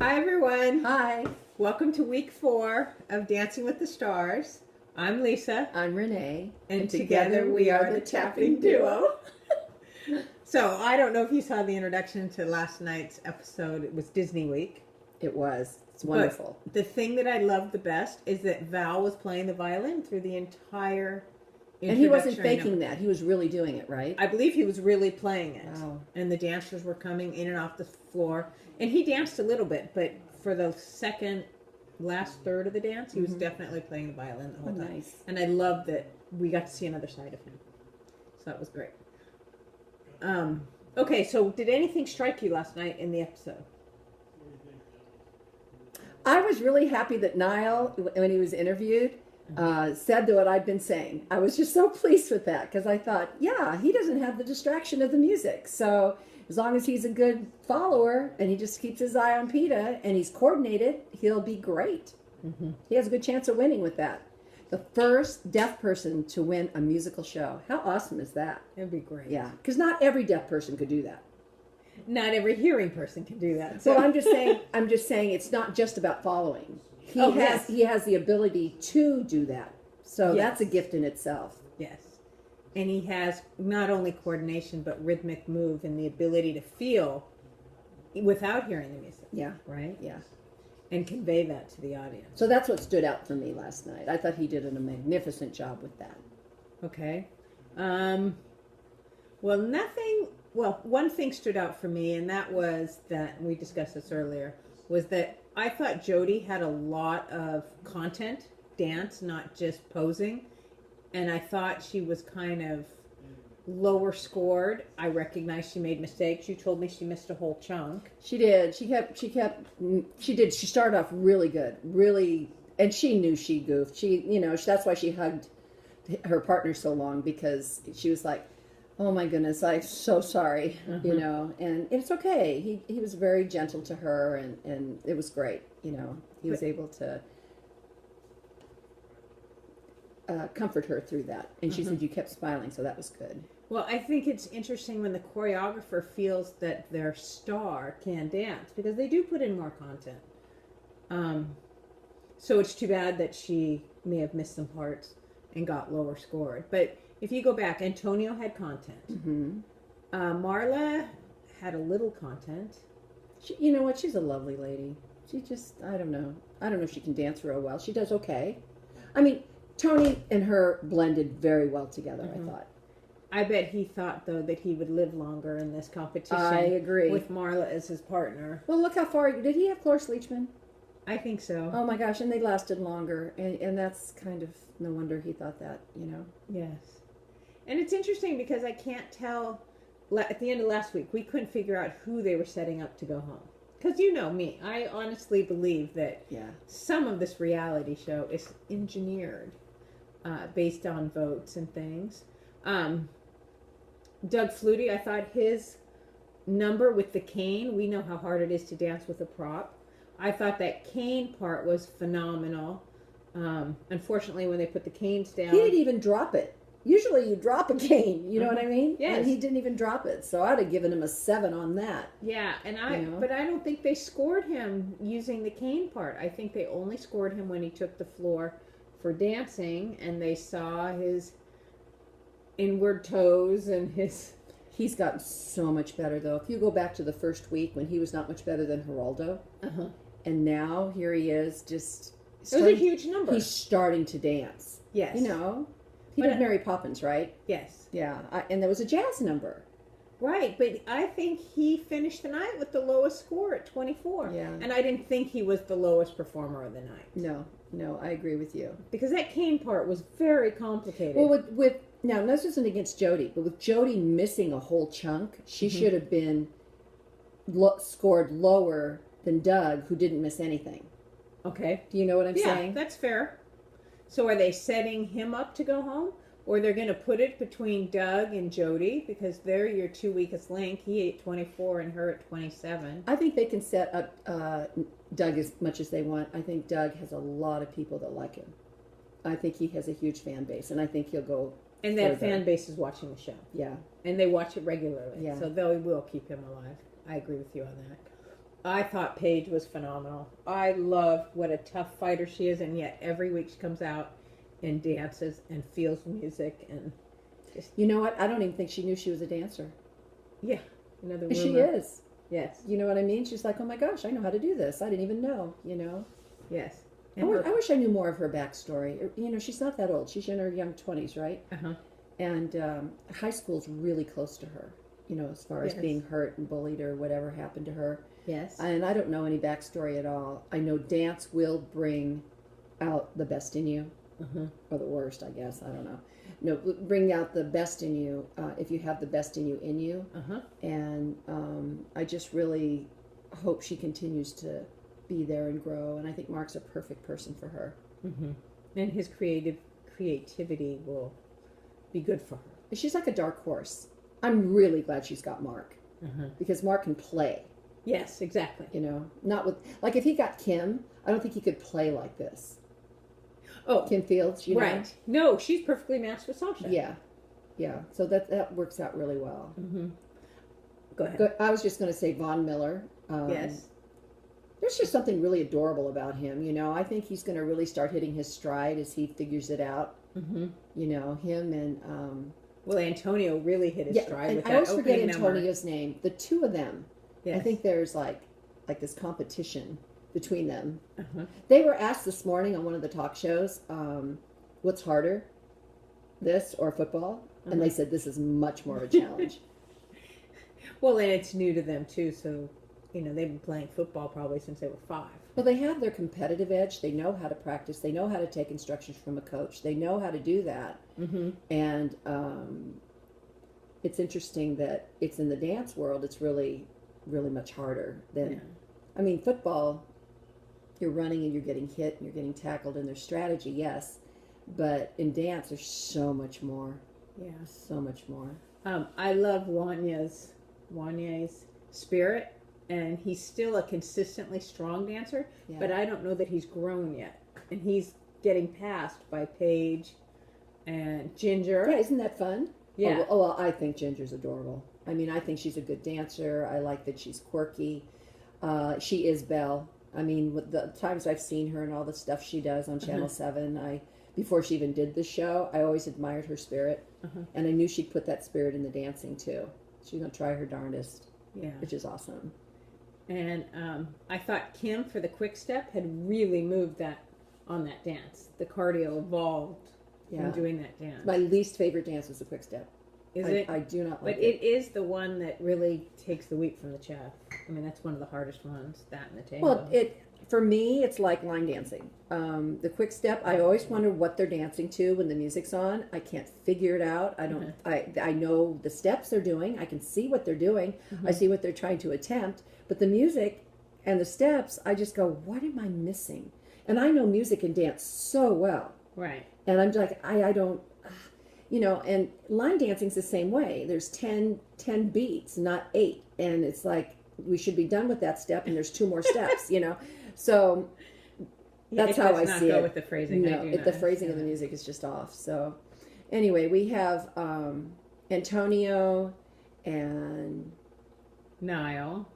Hi everyone. Hi, Welcome to week 4 of Dancing with the Stars. I'm Lisa. I'm Renee. And together we are the Tapping Duo. So I don't know if you saw the introduction to last night's episode. It was Disney Week. It was. It's wonderful. But the thing that I loved the best is that Val was playing the violin through the entire And he wasn't introductory faking number. that. He was really doing it, right? I believe he was really playing it. Wow. And the dancers were coming in and off the floor. And he danced a little bit, but for the last third of the dance, he was definitely playing the violin the whole time. Nice. And I love that we got to see another side of him. So that was great. Okay, so did anything strike you last night in the episode? I was really happy that Niall, when he was interviewed, said what I'd been saying. I was just so pleased with that because I thought, yeah, he doesn't have the distraction of the music. So as long as he's a good follower and he just keeps his eye on PETA and he's coordinated, he'll be great. He has a good chance of winning with that. The first deaf person to win a musical show. How awesome is that? It'd be great. Yeah, because not every deaf person could do that. Not every hearing person can do that. So Well, I'm just saying it's not just about following. He has the ability to do that. So that's a gift in itself. Yes. And he has not only coordination, but rhythmic move and the ability to feel without hearing the music. Yeah. Right? Yeah. And convey that to the audience. So that's what stood out for me last night. I thought he did a magnificent job with that. Okay. One thing stood out for me, and that was that, we discussed this earlier, was that I thought Jody had a lot of content, dance, not just posing. And I thought she was kind of lower scored. I recognized she made mistakes. You told me she missed a whole chunk. She did. She did. She started off really good, and she knew she goofed. That's why she hugged her partner so long, because she was like, oh my goodness, I'm so sorry, and it's okay. He was very gentle to her, and it was great. He was able to comfort her through that. And she said you kept smiling, so that was good. Well, I think it's interesting when the choreographer feels that their star can dance, because they do put in more content. So it's too bad that she may have missed some parts and got lower scored. But if you go back, Antonio had content. Marla had a little content. You know what? She's a lovely lady. She just, I don't know if she can dance real well. She does okay. I mean, Tony and her blended very well together, I thought. I bet he thought, though, that he would live longer in this competition. I agree. With Marla as his partner. Well, look how far. Did he have Cloris Leachman? I think so. Oh my gosh, and they lasted longer. And that's kind of, no wonder he thought that, Yes. And it's interesting because I can't tell, at the end of last week, we couldn't figure out who they were setting up to go home. Because you know me, I honestly believe that some of this reality show is engineered based on votes and things. Doug Flutie, I thought his number with the cane, we know how hard it is to dance with a prop. I thought that cane part was phenomenal. Unfortunately, when they put the canes down... He didn't even drop it. Usually you drop a cane, you know what I mean? Yes. And he didn't even drop it. So I'd have given him a 7 on that. Yeah, but I don't think they scored him using the cane part. I think they only scored him when he took the floor for dancing, and they saw his inward toes and his... He's gotten so much better, though. If you go back to the first week when he was not much better than Geraldo, and now here he is, just... It was a huge number. He's starting to dance. Yes. He did Mary Poppins, right? Yes. Yeah, and there was a jazz number. Right, but I think he finished the night with the lowest score at 24. Yeah. And I didn't think he was the lowest performer of the night. No, I agree with you. Because that cane part was very complicated. Well, now this isn't against Jody, but with Jody missing a whole chunk, she should have been scored lower than Doug, who didn't miss anything. Okay. Do you know what I'm saying? Yeah, that's fair. So are they setting him up to go home? Or they're going to put it between Doug and Jody, because they're your 2 weakest link. He ate 24 and her at 27. I think they can set up Doug as much as they want. I think Doug has a lot of people that like him. I think he has a huge fan base, and I think he'll go And that fan base is watching the show. Yeah. And they watch it regularly. Yeah. So they will keep him alive. I agree with you on that. I thought Paige was phenomenal. I love what a tough fighter she is, and yet every week she comes out and dances and feels music and just, You know what? I don't even think she knew she was a dancer. yeah, another And rumor. she is. Yes, You know what I mean? She's like, oh my gosh, I know how to do this. I didn't even know, you know. yes. I And wish I knew more of her backstory. You know, she's not that old. She's in her young 20s, right? uh-huh. And high school's really close to her, you know, as far as Yes. being hurt and bullied or whatever happened to her. Yes. And I don't know any backstory at all. I know dance will bring out the best in you, Uh-huh. or the worst, I guess. I don't know. No, bring out the best in you if you have the best in you. Uh-huh. And I just really hope she continues to be there and grow. And I think Mark's a perfect person for her. Mm-hmm. And his creativity will be good for her. She's like a dark horse. I'm really glad she's got Mark Uh-huh. because Mark can play. Yes, exactly. You know, not with like if he got Kim, I don't think he could play like this. Oh, Kim Fields, you know. right. No, she's perfectly matched with Sasha. Yeah, yeah. So that works out really well. Mm-hmm. Go ahead. But I was just going to say Von Miller. Yes. There's just something really adorable about him. You know, I think he's going to really start hitting his stride as he figures it out. Mm-hmm. You know, him and Well, Antonio really hit his stride and with I that always forget opening number. Antonio's name. The two of them. Yes. I think there's like this competition between them. Uh-huh. They were asked this morning on one of the talk shows, what's harder, this or football? And they said this is much more of a challenge. Well, and it's new to them too, so you know they've been playing football probably since they were 5. Well, they have their competitive edge. They know how to practice. They know how to take instructions from a coach. They know how to do that. Mm-hmm. And it's interesting that it's in the dance world. It's really, really much harder than. Yeah. I mean, football. You're running and you're getting hit and you're getting tackled, and there's strategy, yes. But in dance, there's so much more. Yeah. So much more. I love Wanya's spirit, and he's still a consistently strong dancer, Yeah. but I don't know that he's grown yet. And he's getting passed by Paige and Ginger. Yeah, isn't that fun? Yeah. Oh, well, I think Ginger's adorable. I mean, I think she's a good dancer. I like that she's quirky. She is Belle. I mean, with the times I've seen her and all the stuff she does on Channel 7, before she even did the show, I always admired her spirit. And I knew she'd put that spirit in the dancing, too. She's going to try her darndest, Yeah. which is awesome. And I thought Kim, for the quick step, had really moved that on that dance. The cardio evolved Yeah. in doing that dance. My least favorite dance was the quick step. Is it? I do not like But it is the one that really takes the wheat from the chaff. I mean, that's one of the hardest ones, that and the tango. Well, for me, it's like line dancing. The quick step, I always wonder what they're dancing to when the music's on. I can't figure it out. I don't. I know the steps they're doing. I can see what they're doing. I see what they're trying to attempt. But the music and the steps, I just go, what am I missing? And I know music and dance so well. Right. And I'm like, I don't, you know, and line dancing's the same way. There's 10 beats, not 8. And it's like, we should be done with that step, and there's 2 more steps, you know. So that's how I see it. Go with the phrasing. No, the phrasing of the music is just off. So anyway, we have Antonio and Niall.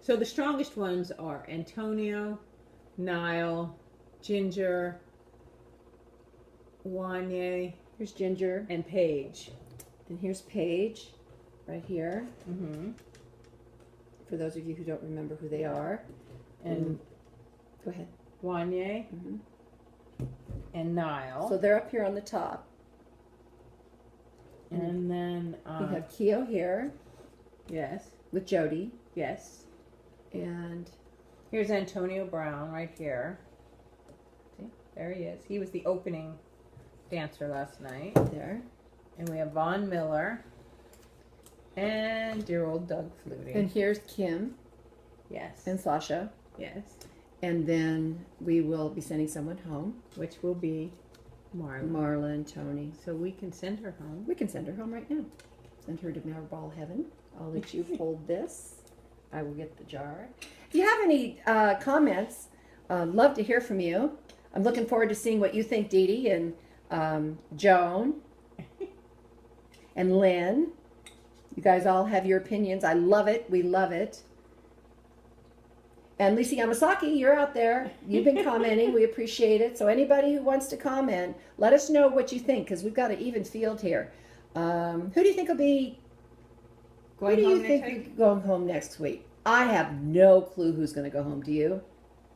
So the strongest ones are Antonio, Niall, Ginger, Wanye, here's Ginger, and Paige. and here's Paige, right here. Mm-hmm. For those of you who don't remember who they are, And go ahead. Wanye and Niall. So they're up here on the top. And then We have Keo here yes, with Jody, yes. and Here's Antonio Brown right here. See, there he is. He was the opening dancer last night. there. And we have Von Miller and dear old Doug Flutie. And here's Kim yes, and Sasha. yes, And then we will be sending someone home, which will be Marla. Marla and Tony. So we can send her home. We can send her home right now. Send her to Marble Heaven. I'll let you hold this. I will get the jar. If you have any comments, love to hear from you. I'm looking forward to seeing what you think, Dee Dee and Joan and Lynn. You guys all have your opinions. I love it. We love it. And Lisa Yamasaki, you're out there. You've been commenting. We appreciate it. So anybody who wants to comment, let us know what you think, because we've got an even field here. Who do you think will be going home next week? I have no clue who's going to go home. Do you?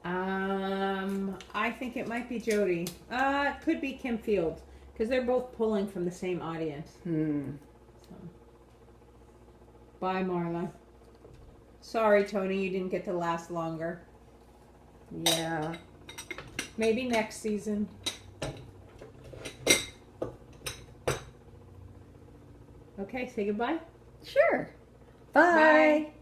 I think it might be Jody. It could be Kim Field, because they're both pulling from the same audience. So. Bye, Marla. Sorry, Tony, you didn't get to last longer. Yeah. Maybe next season. Okay, say goodbye. Sure. Bye. Bye.